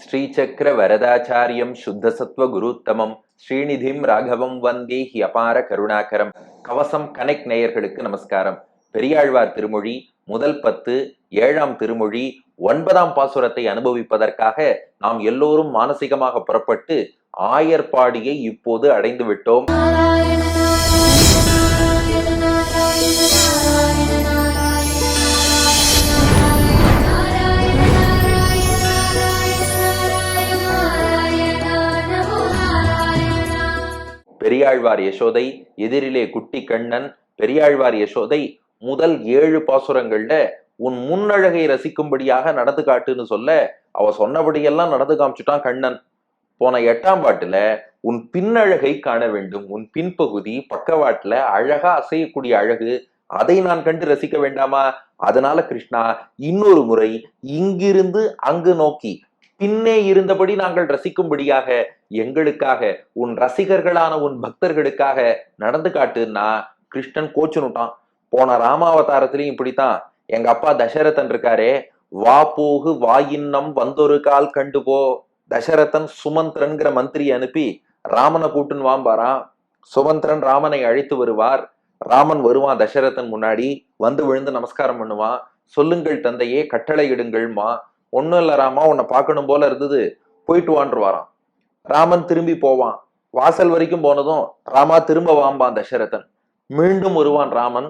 ஸ்ரீசக்கர வரதாச்சாரியம் சுத்தசத்வ குருத்தமம் ஸ்ரீநிதிம் ராகவம் வந்தே he அபார கருணாகரம். கவசம் connect நேயர்களுக்கு நமஸ்காரம். பெரியாழ்வார் திருமொழி முதல் 10, 7ஆம் திருமொழி 9ஆம் பாசுரத்தை அனுபவிப்பதற்காக நாம் எல்லோரும் மானசீகமாக புறப்பட்டு ஆயர்பாடியை இப்போது அடைந்து விட்டோம். பெரியாழ்வார் யசோதை, எதிரிலே குட்டி கண்ணன். பெரியாழ்வார் யசோதை முதல் 7 பாசுரங்கள்ல உன் முன்னழகை ரசிக்கும்படியாக நடந்து காட்டுன்னு சொல்ல அவ சொன்னபடியெல்லாம் நடந்து காமிச்சுட்டான் கண்ணன். போன 8ஆம் பாட்டுல உன் பின்னழகை காண வேண்டும், உன் பின்பகுதி பக்கவாட்டுல அழகா அசையக்கூடிய அழகு, அதை நான் கண்டு ரசிக்க வேண்டாமா? அதனால கிருஷ்ணா இன்னொரு முறை இங்கிருந்து அங்கு நோக்கி பின்னே இருந்தபடி நாங்கள் ரசிக்கும்படியாக எங்களுக்காக, உன் ரசிகர்களான உன் பக்தர்களுக்காக நடந்து காட்டுன்னா கிருஷ்ணன் கோச்சுனுட்டான். போன ராமாவதாரத்திலையும் இப்படித்தான். எங்க அப்பா தசரதன் இருக்காரே, வா போகு வாயின்னம் வந்தொரு கால் கண்டு போ. தசரதன் சுமந்திரன்கிற மந்திரியை அனுப்பி ராமனை கூட்டுன்னு வாம்பாரான். சுமந்திரன் ராமனை அழைத்து வருவார். ராமன் வருவான் தசரதன் முன்னாடி, வந்து விழுந்து நமஸ்காரம் பண்ணுவான். சொல்லுங்கள் தந்தையே, கட்டளை இடுங்கள்மா. ஒன்னும் இல்ல ராமா, உன்னை பார்க்கணும் போல இருந்தது, போயிட்டு வான்றுவாராம். ராமன் திரும்பி போவான். வாசல் வரைக்கும் போனதும் ராமா திரும்ப வாம்பான் தசரதன். மீண்டும் வருவான் ராமன்,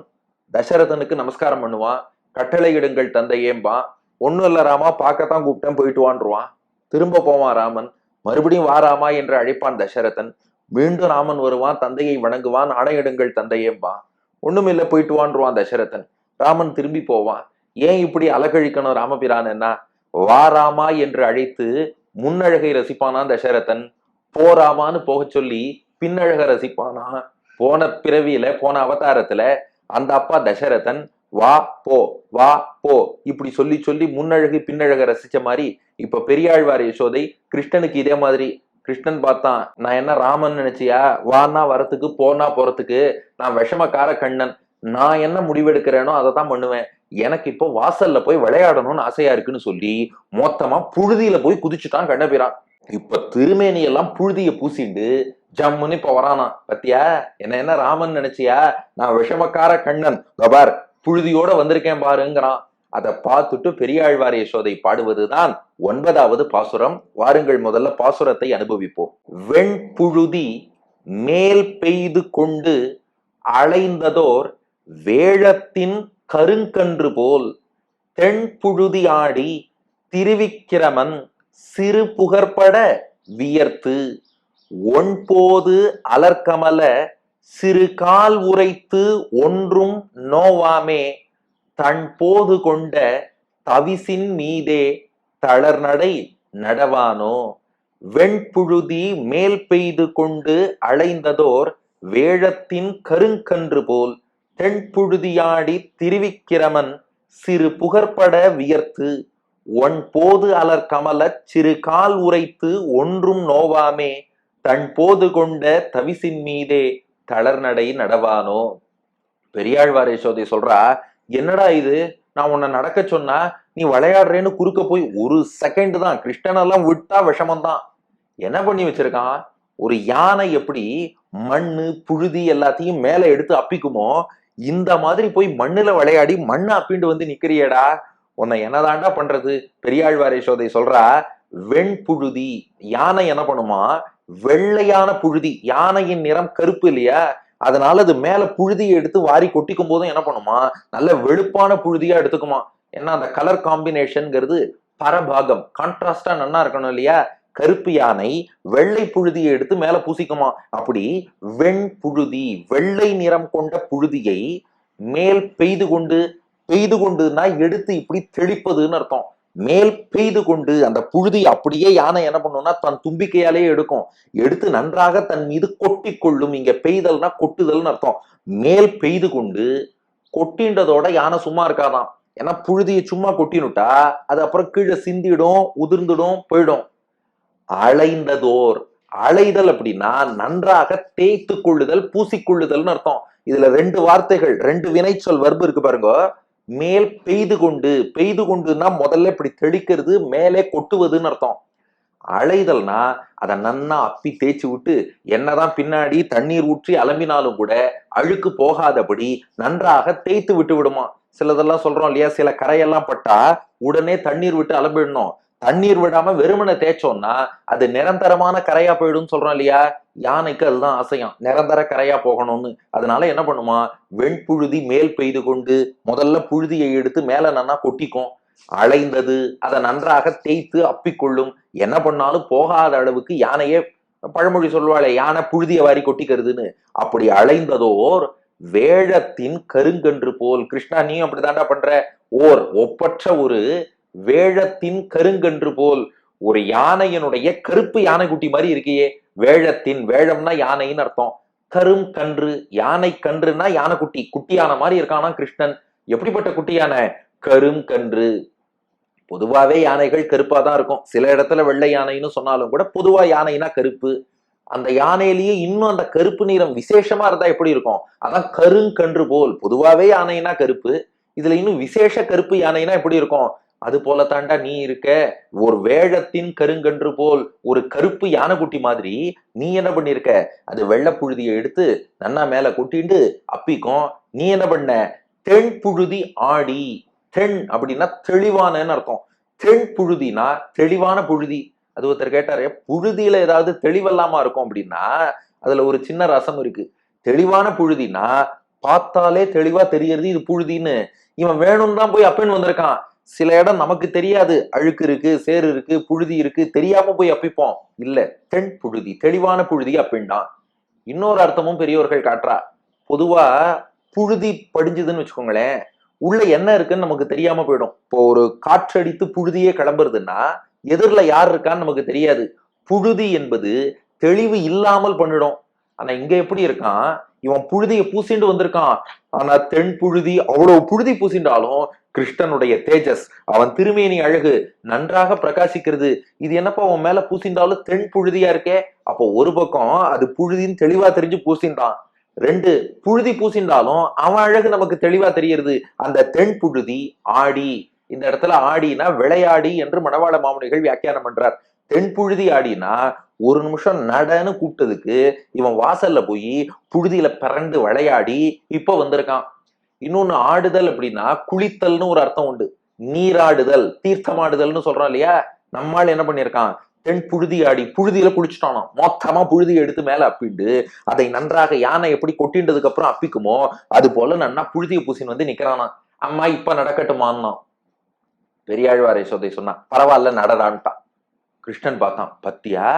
தசரதனுக்கு நமஸ்காரம் பண்ணுவான். கட்டளை இடுங்கள் தந்தையேம்பான். ஒன்னும் இல்ல ராமா, பார்க்கத்தான் கூப்பிட்டேன், போயிட்டு வான்றுவான். திரும்ப போவான் ராமன். மறுபடியும் வாராமா என்று அழைப்பான் தசரதன். மீண்டும் ராமன் வருவான், தந்தையை வணங்குவான். ஆணையிடுங்கள் தந்தையேம்பான். ஒண்ணும் இல்ல, போயிட்டு வான்றுவான் தசரதன். ராமன் திரும்பி போவான். ஏன் இப்படி அலக்கழிக்கணும் ராமபிரான்? என்ன வாராமா என்று அழைத்து முன்னழகை ரசிப்பானா தசரதன்? போராமான்னு போக சொல்லி பின்னழக ரசிப்பானா? போன பிறவியில, போன அவதாரத்துல அந்த அப்பா தசரதன் வா போ வா போ இப்படி சொல்லி சொல்லி முன்னழகு பின்னழக ரசிச்ச மாதிரி இப்ப பெரியாழ்வார் யசோதை கிருஷ்ணனுக்கு இதே மாதிரி. கிருஷ்ணன் பார்த்தான், நான் என்ன ராமன் நினைச்சியா? வானா வரத்துக்கு, போனா போறதுக்கு. நான் விஷமக்கார கண்ணன். நான் என்ன முடிவெடுக்கிறேனோ அதை தான் பண்ணுவேன். எனக்கு இப்போ வாசல்ல போய் விளையாடணும்னு ஆசையா இருக்குன்னு சொல்லி மொத்தமா புழுதியில போய் குதிச்சுட்டான் கண்ணபிரான். இப்ப திருமேனி எல்லாம் புழுதிய பூசிண்டு ஜம்முன்னு இப்ப வரானா. பத்தியா, என்ன ராமன் நினைச்சியா? நான் விஷமக்கார கண்ணன், பார் புழுதியோட வந்திருக்கேன் பாருங்கிறான். அதை பார்த்துட்டு பெரியாழ்வார் யசோதை பாடுவதுதான் 9வது பாசுரம். வாருங்கள் முதல்ல பாசுரத்தை அனுபவிப்போம். வெண்புழுதி மேல் பெய்து கொண்டு அலைந்ததோர் வேழத்தின் கருங்கன்று போல் தென்புழுதி ஆடி திருவிக்கிரமன் சிறு புகற்பட வியர்த்து ஒன்போது அலர்கமல சிறு கால் உரைத்து ஒன்றும் நோவாமே தன் போது கொண்ட தவிசின் மீதே தளர்நடை நடவானோ. வெண்புழுதி மேல் பெய்து கொண்டு அலைந்ததோர் வேழத்தின் கருங்கன்று போல் தென்புழுதியாடி திருவிக்கிரமன் சிறு புகற்பட வியர்த்து ஒன் போது அலர் கமல சிறு கால் உரைத்து ஒன்றும் நோவாமே தன் போது கொண்ட தவிசின் மீதே தளர்நடை நடவானோ. பெரியாழ்வார் யசோதை சொல்றா, என்னடா இது, நான் உன்னை நடக்க சொன்னா நீ விளையாடுறேன்னு குறுக்க போய் 1 செகண்ட் தான். கிருஷ்ணனெல்லாம் விட்டா விஷமந்தான். என்ன பண்ணி வச்சிருக்கான்? ஒரு யானை எப்படி மண்ணு புழுதி எல்லாத்தையும் மேல எடுத்து அப்பிக்குமோ, இந்த மாதிரி போய் மண்ணுல விளையாடி மண்ணை அப்பிண்டு வந்து நிக்கிறியடா, உன்னை என்னதாண்டா பண்றது? பெரியாழ்வார் யசோதை சொல்றா, வெண்புழுதி, யானை என்ன பண்ணுமா? வெள்ளையான புழுதி, யானையின் நிறம் கருப்பு இல்லையா, அதனால அது மேல புழுதியை எடுத்து வாரி கொட்டிக்கும் போதும் என்ன பண்ணுமா? நல்ல வெளுப்பான புழுதியா எடுத்துக்குமா. ஏன்னா அந்த கலர் காம்பினேஷன்ங்கிறது பரபாகம், கான்ட்ராஸ்டா நன்னா இருக்கணும் இல்லையா. கருப்பு யானை வெள்ளை புழுதியை எடுத்து மேல பூசிக்குமா. அப்படி வெண்புழுதி, வெள்ளை நிறம் கொண்ட புழுதியை மேல் பெய்து கொண்டு, பெய்து கொண்டுன்னா எடுத்து இப்படி தெளிப்பதுன்னு அர்த்தம். மேல் பெய்து கொண்டு அந்த புழுதி அப்படியே யானை என்ன பண்ணும்னா தன் தும்பிக்கையாலேயே எடுக்கும். எடுத்து நன்றாக தன் மீது கொட்டி கொள்ளும். இங்க பெய்தல்னா கொட்டுதல்னு அர்த்தம். மேல் பெய்து கொண்டு கொட்டின்றதோட யானை சும்மா இருக்காதான். ஏன்னா புழுதியை சும்மா கொட்டினுட்டா அது அப்புறம் கீழே சிந்திடும், உதிர்ந்துடும், போயிடும். அலைந்ததோர், அலைதல் அப்படின்னா நன்றாக தேய்த்து கொள்ளுதல், பூசிக்கொள்ளுதல்னு அர்த்தம். இதுல 2 வார்த்தைகள், 2 வினைச்சொல் வர்பு இருக்கு பாருங்க. மேல் பெய்து கொண்டு, பெய்து கொண்டுன்னா முதல்ல இப்படி தெளிக்கிறது, மேலே கொட்டுவதுன்னு அர்த்தம். அலைதல்னா அதை நன்னா அப்பி தேய்ச்சி விட்டு என்னதான் பின்னாடி தண்ணீர் ஊற்றி அலம்பினாலும் கூட அழுக்கு போகாதபடி நன்றாக தேய்த்து விட்டு விடுமா. சிலதெல்லாம் சொல்றோம் இல்லையா, சில கரையெல்லாம் பட்டா உடனே தண்ணீர் விட்டு அலம்பிடணும். தண்ணீர் விடாம வெறுமனை தேய்ச்சோம்னா அது நிரந்தரமான கரையா போயிடும் சொல்றோம் இல்லையா. யானைக்கு அதுதான் ஆசையம், நிரந்தர கரையா போகணும்னு. அதனால என்ன பண்ணுமா, வெண்புழுதி மேல் பெய்து கொண்டு முதல்ல புழுதியை எடுத்து மேல நன்னா கொட்டிக்கும். அலைந்தது அதை நன்றாக தேய்த்து அப்பிக்கொள்ளும். என்ன பண்ணாலும் போகாத அளவுக்கு யானையே, பழமொழி சொல்லுவாளே யானை புழுதிய வாரி கொட்டிக்கிறதுன்னு, அப்படி அலைந்ததோர் வேழத்தின் கருங்கன்று போல். கிருஷ்ணா நீயும் அப்படித்தாண்டா பண்ற. ஓர் ஒப்பற்ற ஒரு வேழத்தின் கருங்கன்று போல், ஒரு யானையினுடைய கருப்பு யானைக்குட்டி மாதிரி இருக்கியே. வேழத்தின், வேழம்னா யானைன்னு அர்த்தம், கரும் கன்று யானை கன்றுனா யானைக்குட்டி, குட்டியான மாதிரி இருக்கானா கிருஷ்ணன். எப்படிப்பட்ட குட்டி யானை, கரும் கன்று. பொதுவாவே யானைகள் கருப்பா தான் இருக்கும். சில இடத்துல வெள்ளை யானைன்னு சொன்னாலும் கூட பொதுவா யானைனா கருப்பு. அந்த யானையிலேயே இன்னும் அந்த கருப்பு நிறம் விசேஷமா இருந்தா எப்படி இருக்கும், அதான் கருங்கன்று போல். பொதுவாவே யானைனா கருப்பு, இதுல இன்னும் விசேஷ கருப்பு யானைனா எப்படி இருக்கும். அது போல தாண்டா நீ இருக்க, ஒரு வேழத்தின் கருங்கன்று போல், ஒரு கருப்பு யானைக்குட்டி மாதிரி நீ என்ன பண்ணிருக்க. அது வெள்ளை புழுதியை எடுத்து நன்னா மேல கொட்டிண்டு அப்பிக்கும். நீ என்ன பண்ண, தென் புழுதி ஆடி. தென் அப்படின்னா தெளிவானன்னு அர்த்தம். தென் புழுதினா தெளிவான புழுதி. அது ஒருத்தர் கேட்டாரு, புழுதியில ஏதாவது தெளிவல்லாமா இருக்கும் அப்படின்னா அதுல ஒரு சின்ன ரசம் இருக்கு. தெளிவான புழுதினா பார்த்தாலே தெளிவா தெரியறது இது புழுதின்னு. இவன் வேணும் தான் போய் அப்பன்னு வந்திருக்கான். சில இடம் நமக்கு தெரியாது, அழுக்கு இருக்கு, சேறு இருக்கு, புழுதி இருக்கு, தெரியாம போய் அப்பிப்போம். இல்ல, தென் புழுதி தெளிவான புழுதி அப்படின்டான். இன்னொரு அர்த்தமும் பெரியவர்கள் காட்டுறா. பொதுவா புழுதி படிஞ்சதுன்னு வச்சுக்கோங்களேன், உள்ள என்ன இருக்குன்னு நமக்கு தெரியாம போயிடும். இப்போ ஒரு காற்றடித்து புழுதியே கிளம்புறதுன்னா எதிரில யார் இருக்கான்னு நமக்கு தெரியாது. புழுதி என்பது தெளிவு இல்லாமல் பண்ணிடும். ஆனா இங்க எப்படி இருக்கான், இவன் புழுதியை பூசிண்டு வந்திருக்கான். ஆனா தென் புழுதி, அவ்வளவு புழுதி பூசிண்டாலும் கிருஷ்ணனுடைய தேஜஸ், அவன் திருமேனி அழகு நன்றாக பிரகாசிக்கிறது. இது என்னப்பா அவன் மேல பூசிண்டாலும் தென் புழுதியா இருக்கே. அப்போ ஒரு பக்கம் அது புழுதின்னு தெளிவா தெரிஞ்சு பூசின்றான், ரெண்டு புழுதி பூசிண்டாலும் அவன் அழகு நமக்கு தெளிவா தெரியுது. அந்த தென் புழுதி ஆடி. இந்த இடத்துல ஆடினா விளையாடி என்று மணவாள மாமுனிகள் வியாக்கியானம் பண்றார். தென் புழுதி ஆடினா ஒரு நிமிஷம் நடன்னு கூப்பிட்டதுக்கு இவன் வாசல்ல போய் புழுதியில பிறண்டு விளையாடி இப்ப வந்திருக்கான். இன்னொன்னு ஆடுதல் அப்படின்னா குளித்தல்னு ஒரு அர்த்தம் உண்டு. நீராடுதல், தீர்த்தமாடுதல்னு சொல்றோம் இல்லையா. நம்மால் என்ன பண்ணிருக்கான், தென் புழுதி ஆடி புழுதியில குளிச்சுட்டானோ. மொத்தமா புழுதியை எடுத்து மேல அப்பிண்டு அதை நன்றாக யானை எப்படி கொட்டின்றதுக்கு அப்புறம் அப்பிக்குமோ அது போல நன்னா புழுதியை பூசின்னு வந்து நிக்கிறானா. அம்மா இப்ப நடக்கட்டுமான்னா. பெரியாழ்வார் யசோதை சொன்னா பரவாயில்ல நடடான்ட்டான். கிருஷ்ணன் பார்த்தான், பத்தியா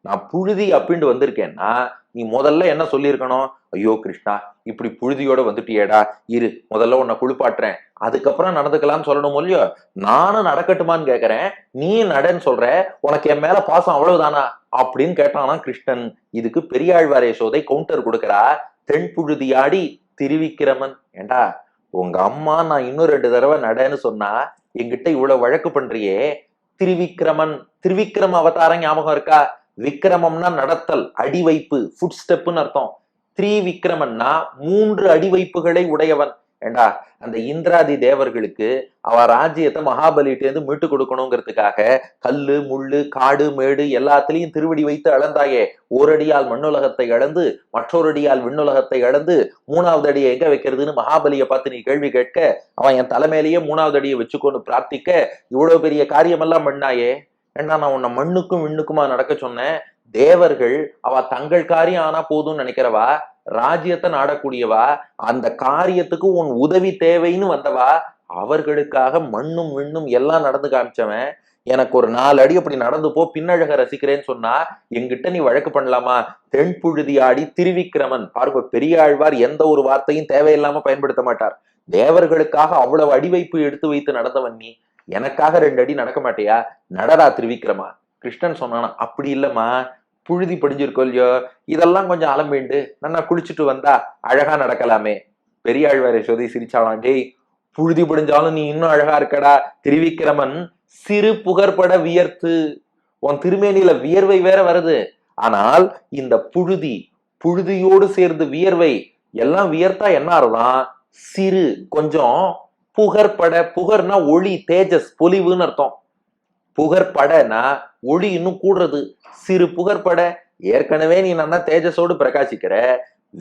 நான் புழுதி அப்பிண்டு வந்திருக்கேன்னா நீ முதல்ல என்ன சொல்லியிருக்கணும், ஐயோ கிருஷ்ணா இப்படி புழுதியோட வந்துட்டியேடா, இரு முதல்ல உன்னை குளிப்பாட்டுறேன் அதுக்கப்புறம் நடந்துக்கலாம்னு சொல்லணும் இல்லையோ. நானும் நடக்கட்டுமான்னு கேக்குறேன், நீ நடன்னு சொல்ற, உனக்கு என் மேல பாசம் அவ்வளவுதானா அப்படின்னு கேட்டானா கிருஷ்ணன். இதுக்கு பெரியாழ்வார் யசோதை கவுண்டர் கொடுக்கறா. தென் புழுதியாடி திருவிக்கிரமன், ஏண்டா உங்க அம்மா நான் இன்னும் 2 தடவை நடன்னு சொன்னா என்கிட்ட இவ்வளவு வழக்கு பண்றியே. திருவிக்கிரமன், திருவிக்கிரம அவதாரம் ஞாபகம் இருக்கா. விக்கிரமம்னா நடத்தல், அடி வைப்பு, ஃபுட் ஸ்டெப்னு அர்த்தம். விக்கிரமன்னா 3 அடி வைப்புகளை உடையவன். ஏண்டா அந்த இந்திராதி தேவர்களுக்கு அவ ராஜ்யத்தை மகாபலிட்டேந்து மீட்டு கொடுக்கணுங்கிறதுக்காக கல்லு முள்ளு காடு மேடு எல்லாத்திலையும் திருவடி வைத்து அளந்தாயே. ஓரடியால் மண்ணுலகத்தை அளந்து மற்றொரு அடியால் விண்ணுலகத்தை அளந்து 3வது அடியை எங்க வைக்கிறதுன்னு மகாபலியை பார்த்து நீ கேள்வி கேட்க, அவன் என் தலைமையிலேயே 3வது அடியை வச்சுக்கொண்டு பிரார்த்திக்க இவ்வளவு பெரிய காரியமெல்லாம் பண்ணாயே. ஏண்டா நான் உன்னை மண்ணுக்கும் விண்ணுக்குமா நடக்க சொன்னேன். தேவர்கள் அவ தங்கள் காரியம் ஆனா போதும்னு நினைக்கிறவா, ராஜ்யத்தை நாடக்கூடியவா, அந்த காரியத்துக்கு உன் உதவி தேவைன்னு வந்தவா, அவர்களுக்காக மண்ணும் விண்ணும் எல்லாம் நடந்து காமிச்சவன். எனக்கு ஒரு 4 அடி அப்படி நடந்து போ, பின்னழக ரசிக்கிறேன்னு சொன்னா எங்கிட்ட நீ வழக்கு பண்ணலாமா. தென் புழுதி ஆடி திருவிக்கிரமன். பாருங்க, பெரியாழ்வார் எந்த ஒரு வார்த்தையும் தேவையில்லாம பயன்படுத்த மாட்டார். தேவர்களுக்காக அவ்வளவு அடிவைப்பு எடுத்து வைத்து நடந்தவன் நீ, எனக்காக 2 அடி நடக்க மாட்டியா, நடரா திருவிக்கிரமா. கிருஷ்ணன் சொன்னானா, அப்படி இல்லம்மா, புழுதி படிஞ்சிருக்கோ இல்லையோ, இதெல்லாம் கொஞ்சம் அலம்பிண்டு நான் குளிச்சுட்டு வந்தா அழகா நடக்கலாமே. பெரியாழ்வாரை சொல்லி சிரிச்சாலாம், டேய் புழுதி படிஞ்சாலும் நீ இன்னும் அழகா இருக்கடா. திருவிக்கிரமன் சிறு புகற்பட வியர்த்து, உன் திருமேனியில வியர்வை வேற வருது, ஆனால் இந்த புழுதி, புழுதியோடு சேர்ந்து வியர்வை எல்லாம் வியர்த்தா என்ன ஆறுதான், சிறு கொஞ்சம் புகற்பட, புகர்னா ஒளி தேஜஸ் பொலிவுன்னு அர்த்தம். புகற்படனா ஒளி இன்னும் கூடுறது. சிறு புகற்பட ஏற்கனவே நீ நல்லா தேஜஸோடு பிரகாசிக்கிற,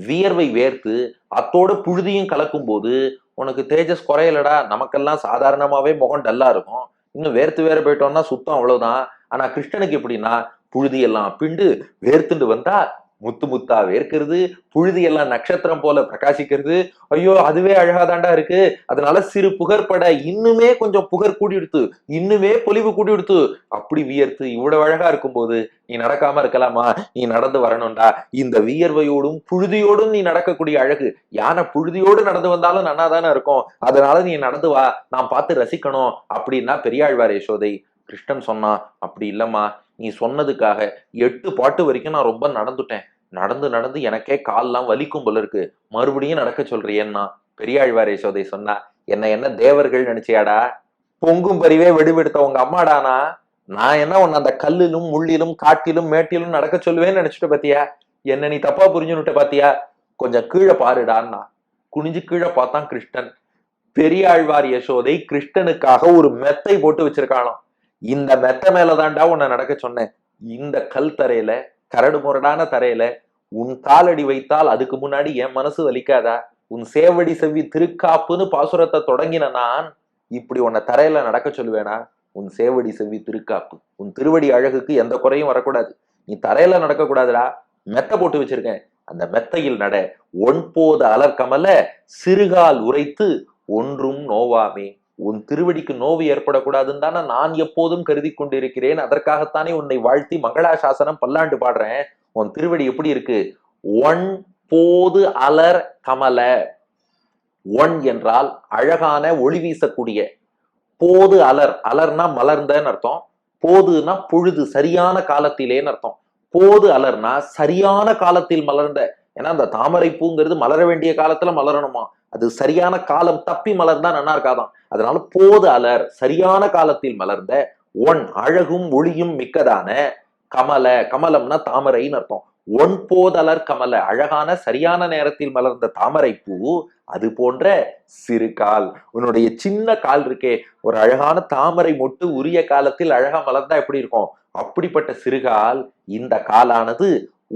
வியர்வை வேர்த்து அத்தோட புழுதியும் கலக்கும் போது உனக்கு தேஜஸ் குறையலடா. நமக்கெல்லாம் சாதாரணமாவே முகம் டல்லா இருக்கும், இன்னும் வேர்த்து வேற போயிட்டோம்னா சுத்தம் அவ்வளவுதான். ஆனா கிருஷ்ணனுக்கு எப்படின்னா புழுதி எல்லாம் பிண்டு வேர்த்துண்டு வந்தா முத்து முத்தா வேர்க்கிறது, புழுதி எல்லாம் நட்சத்திரம் போல பிரகாசிக்கிறது. ஐயோ அதுவே அழகாதாண்டா இருக்கு. அதனால சிறு புகற்பட இன்னுமே கொஞ்சம் புகர் கூடி எடுத்து, இன்னுமே பொலிவு கூடி எடுத்து, அப்படி வியர்த்து இவ்வளவு அழகா இருக்கும் போது நீ நடக்காம இருக்கலாமா? நீ நடந்து வரணும்டா. இந்த வியர்வையோடும் புழுதியோடும் நீ நடக்கக்கூடிய அழகு, யானை புழுதியோடு நடந்து வந்தாலும் நன்னா தானே இருக்கும். அதனால நீ நடந்து வா, நான் பார்த்து ரசிக்கணும் அப்படின்னா பெரியாழ்வார் யசோதை. கிருஷ்ணன் சொன்னா, அப்படி இல்லம்மா, நீ சொன்னதுக்காக 8 பாட்டு வரைக்கும் நான் ரொம்ப நடந்துட்டேன். நடந்து நடந்து எனக்கே கால்லாம் வலிக்கும் போல இருக்கு, மறுபடியும் நடக்க சொல்றியேன்னா. பெரியாழ்வார் யசோதை சொன்னா, என்ன தேவர்கள் நினைச்சியாடா? பொங்கும் பரிவே வெடிவெடுத்த உங்க அம்மாடானா? நான் என்ன உன்ன அந்த கல்லிலும் முள்ளிலும் காட்டிலும் மேட்டிலும் நடக்க சொல்லுவேன்னு நினைச்சிட்ட பாத்தியா? என்ன நீ தப்பா புரிஞ்சுனுட்ட பாத்தியா? கொஞ்சம் கீழே பாருடான்னா. குனிஞ்சு கீழே பார்த்தான் கிருஷ்ணன். பெரியாழ்வார் யசோதை கிருஷ்ணனுக்காக ஒரு மெத்தை போட்டு வச்சிருக்கானாம். இந்த மெத்த மேலதான்டா உன்னை நடக்க சொன்னேன். இந்த கல் தரையில, கரடு முரடான தரையில உன் காலடி வைத்தால் அதுக்கு முன்னாடி என் மனசு வலிக்காதா? உன் சேவடி செவ்வி திருக்காப்புன்னு பாசுரத்தை தொடங்கின நான் இப்படி உன்னை தரையில நடக்க சொல்லுவேனா? உன் சேவடி செவ்வி திருக்காப்பு, உன் திருவடி அழகுக்கு எந்த குறையும் வரக்கூடாது. நீ தரையில நடக்க கூடாதுடா, மெத்த போட்டு வச்சிருக்கேன், அந்த மெத்தையில் நட. ஒன்போது அலர்கமல சிறுகால் உரைத்து ஒன்றும் நோவாமே. உன் திருவடிக்கு நோவு ஏற்படக்கூடாதுன்னு தானே நான் எப்போதும் கருதி கொண்டிருக்கிறேன். அதற்காகத்தானே உன்னை வாழ்த்தி மங்களாசாசனம் பல்லாண்டு பாடுறேன். உன் திருவடி எப்படி இருக்கு? ஒன் போது அலர் கமல. ஒன் என்றால் அழகான ஒளி வீசக்கூடிய, போது அலர், அலர்னா மலர்ந்தன்னு அர்த்தம், போதுனா பொழுது சரியான காலத்திலேன்னு அர்த்தம். போது அலர்னா சரியான காலத்தில் மலர்ந்த. ஏன்னா அந்த தாமரை பூங்கிறது மலர வேண்டிய காலத்துல மலரணுமா, அது சரியான காலம் தப்பி மலர்ந்தா நல்லா இருக்காதான். அதனால போது அலர் சரியான காலத்தில் மலர்ந்த, ஒன் அழகும் ஒளியும் மிக்கதான, கமல, கமலம்னா தாமரைன்னு அர்த்தம். ஒன் போதலர் கமல அழகான சரியான நேரத்தில் மலர்ந்த தாமரை பூ. அது போன்ற சிறு கால், உன்னுடைய சின்ன கால் இருக்கே, ஒரு அழகான தாமரை மொட்டு உரிய காலத்தில் அழகா மலர்ந்தா எப்படி இருக்கும், அப்படிப்பட்ட சிறுகால். இந்த காலானது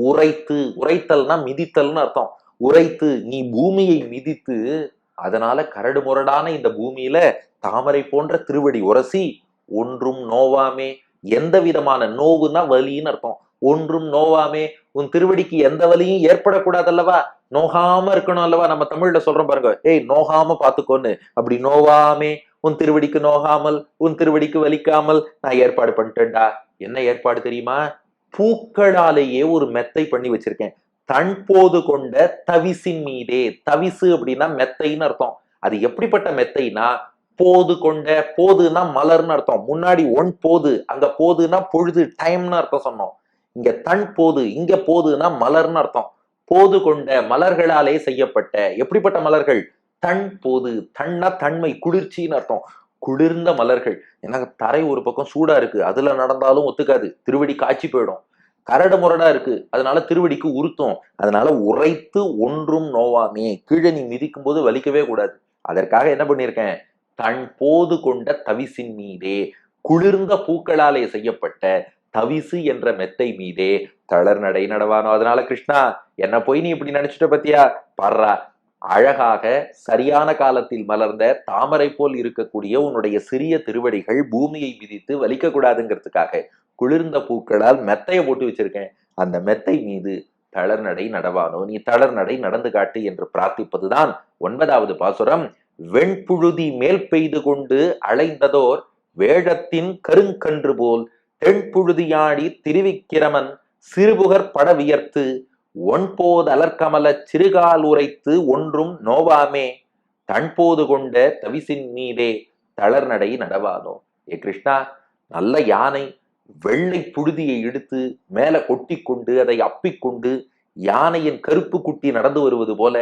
உரைத்து, உரைத்தல்னா மிதித்தல்னு அர்த்தம். உரைத்து நீ பூமியை மிதித்து, அதனால கரடு முரடான இந்த பூமியில தாமரை போன்ற திருவடி உரசி ஒன்றும் நோவாமே. எந்த விதமான நோவுன்னா வலின்னு அர்த்தம். ஒன்றும் நோவாமே, உன் திருவடிக்கு எந்த வலியும் ஏற்படக்கூடாது அல்லவா, நோகாம இருக்கணும் அல்லவா. நம்ம தமிழ்ல சொல்றோம் பாருங்க, ஏய் நோகாம பாத்துக்கோன்னு. அப்படி நோவாமே, உன் திருவடிக்கு நோகாமல், உன் திருவடிக்கு வலிக்காமல் நான் ஏற்பாடு பண்ணிட்டேன்டா. என்ன ஏற்பாடு தெரியுமா? பூக்களாலேயே ஒரு மெத்தை பண்ணி வச்சிருக்கேன். தன் போது கொண்ட தவிசின் மீதே. தவிசு அப்படின்னா மெத்தைன்னு அர்த்தம். அது எப்படிப்பட்ட மெத்தைனா, போது கொண்ட, போதுன்னா மலர்னு அர்த்தம். முன்னாடி ஒன் போது, அங்க போதுன்னா பொழுது, டைம்னு அர்த்தம் சொன்னோம். இங்க தன் போது, இங்க போதுன்னா மலர்னு அர்த்தம். போது கொண்ட மலர்களாலே செய்யப்பட்ட. எப்படிப்பட்ட மலர்கள்? தன் போது, தன்னா தன்மை, குளிர்ச்சின்னு அர்த்தம். குளிர்ந்த மலர்கள். ஏன்னா தரை ஒரு பக்கம் சூடா இருக்கு, அதுல நடந்தாலும் ஒத்துக்காது, திருவடி காய்ச்சி போயிடும். கரடு முரடா இருக்கு, அதனால திருவடிக்கு உருத்தும். அதனால உரைத்து ஒன்றும் நோவாமே, கீழே நீ மிதிக்கும் போது வலிக்கவே கூடாது. அதற்காக என்ன பண்ணிருக்கேன்? தன் போது கொண்ட தவிசின் மீதே, குளிர்ந்த பூக்களாலே செய்யப்பட்ட தவிசு என்ற மெத்தை மீதே தளர் நடை நடவானோ. அதனால கிருஷ்ணா, என்ன போய் நீ இப்படி நினைச்சிட்ட பத்தியா? பாடுறா, அழகாக சரியான காலத்தில் மலர்ந்த தாமரை போல் இருக்கக்கூடிய உன்னுடைய சிறிய திருவடிகள் பூமியை மிதித்து வலிக்க கூடாதுங்கிறதுக்காக குளிர்ந்த பூக்களால் மெத்தைய போட்டு வச்சிருக்கேன். அந்த மெத்தை மீது தளர் நடை நடவானோ, நீ தளர் நடை நடந்து காட்டு என்று பிரார்த்திப்பதுதான் 9வது பாசுரம். வெண்புழுதி மேல் பெய்து கொண்டு அலைந்ததோர் வேழத்தின் கருங்கன்று போல் தென்புழுதியாடி திருவிக்கிரமன் சிறுபுகர் பட வியர்த்து ஒன்போது அலர்கமல சிறுகால் உரைத்து ஒன்றும் நோவாமே தன்போது கொண்ட தவிசின் மீதே தளர் நடை நடவானோ. ஏ கிருஷ்ணா, நல்ல யானை வெள்ளை புழுதியை எடுத்து மேல கொட்டி கொண்டு அதை அப்பிக்கொண்டு யானையின் கருப்பு குட்டி நடந்து வருவது போல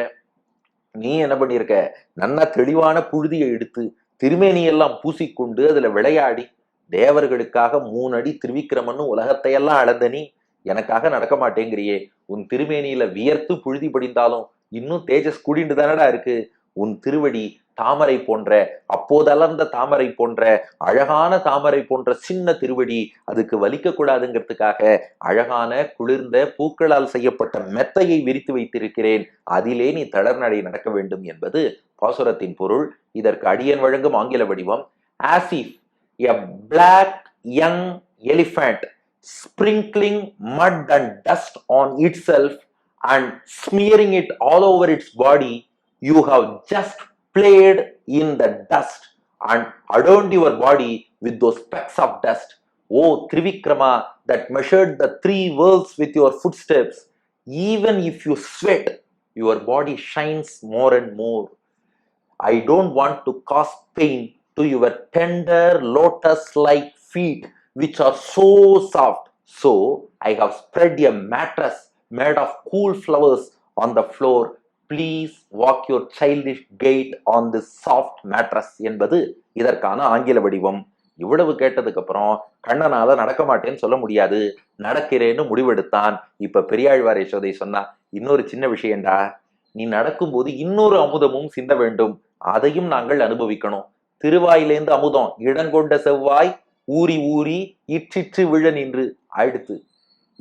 நீ என்ன பண்ணிருக்க? நல்ல தெளிவான புழுதியை எடுத்து திருமேனியெல்லாம் பூசிக்கொண்டு அதுல விளையாடி தேவர்களுக்காக 3 அடி திருவிக்கிரமன்னு உலகத்தையெல்லாம் அளந்த நீ எனக்காக நடக்க மாட்டேங்கிறியே. உன் திருமேனியில வியர்த்து புழுதி படிந்தாலும் இன்னும் தேஜஸ் கூடிண்டு தானடா இருக்கு. உன் திருவடி தாமரை போன்ற, அப்போது அலர்ந்த தாமரை போன்ற, அழகான தாமரை போன்ற சின்ன திருவடி, அதுக்கு வலிக்க கூடாதுங்கிறதுக்காக அழகான குளிர்ந்த பூக்களால் செய்யப்பட்ட மெத்தையை விரித்து வைத்திருக்கிறேன், அதிலே நீ தளர்நடை நடக்க வேண்டும் என்பது பாசுரத்தின் பொருள். இதற்கு அடியன் வழங்கும் ஆங்கில வடிவம்: as if a black young elephant sprinkling mud and dust on itself and smearing it all over its body, you have just played in the dust and adorned your body with those specks of dust. O Trivikrama, that measured the 3 worlds with your footsteps, even if you sweat, your body shines more and more. I don't want to cause pain to your tender lotus-like feet, which are so soft. So I have spread a mattress made of cool flowers on the floor. Please walk your childish gait on this soft mattress என்பது இதற்கான ஆங்கில வடிவம். இவ்வளவு கேட்டதுக்கு அப்புறம் கண்ணனால நடக்க மாட்டேன்னு சொல்ல முடியாது, நடக்கிறேன்னு முடிவெடுத்தான். இப்ப பெரியாழ்வார் யசோதை சொன்னா, இன்னொரு சின்ன விஷயம்டா, நீ நடக்கும்போது இன்னொரு அமுதமும் சிந்த வேண்டும், அதையும் நாங்கள் அனுபவிக்கணும். திருவாயிலேந்து அமுதம் இடங்கொண்ட செவ்வாய் ஊறி ஊறி இற்றிற்று விழ நின்று ஆயிடுத்து.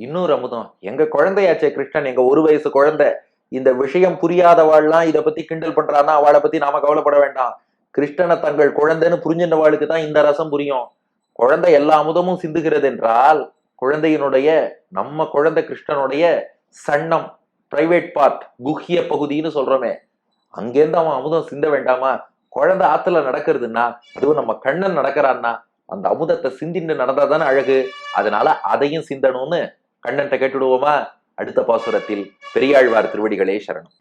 இன்னொரு அமுதம், எங்க குழந்தையாச்சே கிருஷ்ணன், எங்க 1 வயசு குழந்தை, இந்த விஷயம் புரியாதவாள்லாம் இதை பத்தி கிண்டல் பண்றான்னா அவளை பத்தி நாம கவலைப்பட வேண்டாம். கிருஷ்ணனை தங்கள் குழந்தைன்னு புரிஞ்சின்றவாளுக்கு தான் இந்த ரசம் புரியும். குழந்தை எல்லா அமுதமும் சிந்துகிறது என்றால், குழந்தையினுடைய, நம்ம குழந்தை கிருஷ்ணனுடைய சன்னம், பிரைவேட் பார்ட், குஹ்ய பகுதின்னு சொல்றோமே, அங்கேருந்து அவன் அமுதம் சிந்த வேண்டாமா? குழந்தை ஆத்துல நடக்கிறதுன்னா, அதுவும் நம்ம கண்ணன் நடக்கிறான்னா, அந்த அமுதத்தை சிந்தின்னு நடந்தாதானே அழகு. அதனால அதையும் சிந்தணும்னு கண்ணன்ட்ட கேட்டுடுவோமா? அடுத்த பாசுரத்தில். பெரியாழ்வார் திருவடிகளே சரணம்.